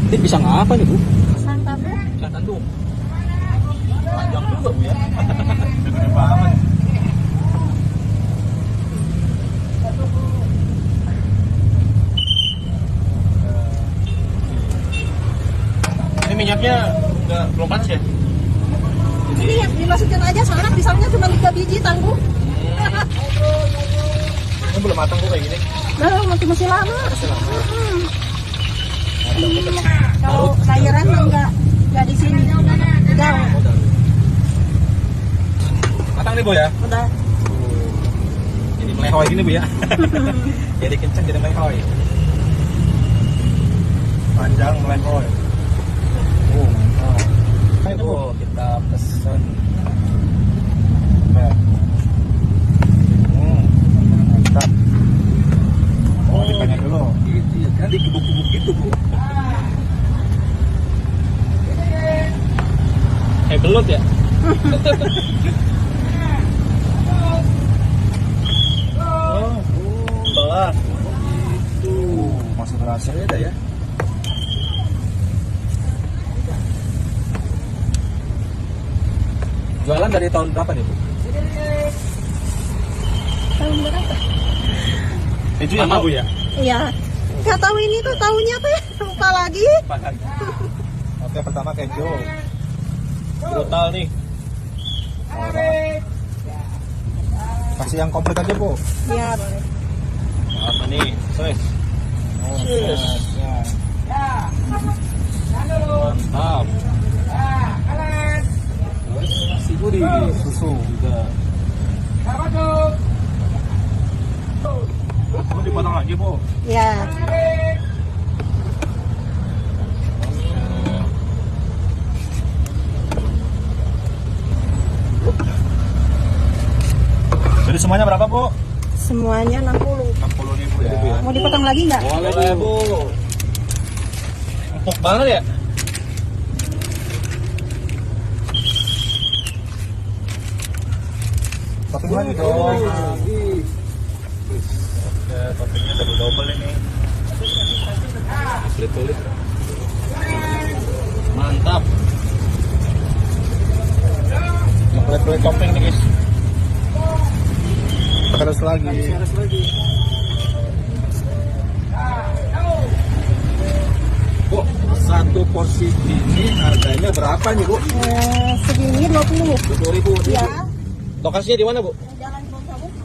Ini pisang apa nih, Bu? Pisang tanduk. Pisang tanduk. Panjang juga, Bu ya. Gede banget. Ini minyaknya belum panas ya? Ini yang dimasukin aja, soalnya pisangnya cuma 3 biji tangguh. Ini belum matang kok kayak gini. Nah, masih lama. Masih lama. Kalau lahiran enggak di sini. Jauh. Matang nih, Bu ya? Udah. Jadi melehoy gini, Bu ya. Jadi kenceng, jadi melehoy. Panjang melehoy. Oh, mantap. Oh, kita pesen. Nah. Mantap. Oh, ditanya dulu. Gitu ya, kan dikebuk-kebuk gitu, Bu. Kayak belut ya? Oh, belas. Itu masih terasa ya, dah ya. Jualan dari tahun berapa nih, Bu? Tahun berapa? Itu yang Bu ya? Iya. Nggak tahu ini tuh tahunnya apa ya? Lupa lagi. Oke, pertama keju. Brutal nih. Kasih yang komplit aja, Bu. Iya, boleh. Apa nih? Ses. Oh, ses. Mantap. Nasi gurih, susu juga. Mau dipotong lagi, Bu? Iya. Jadi semuanya berapa, Bu? Semuanya 60. 60.000 ya, Bu ya. Mau dipotong lagi nggak? Boleh, Bu. Empuk banget ya? Topping lagi dong. Oke, toppingnya double ini. Tulis. Mantap. Kulit topping nih, guys. Harus lagi. Bu, satu porsi ini harganya berapa nih, Bu? Segini 20. 20.000. Iya. Lokasinya di mana, Bu?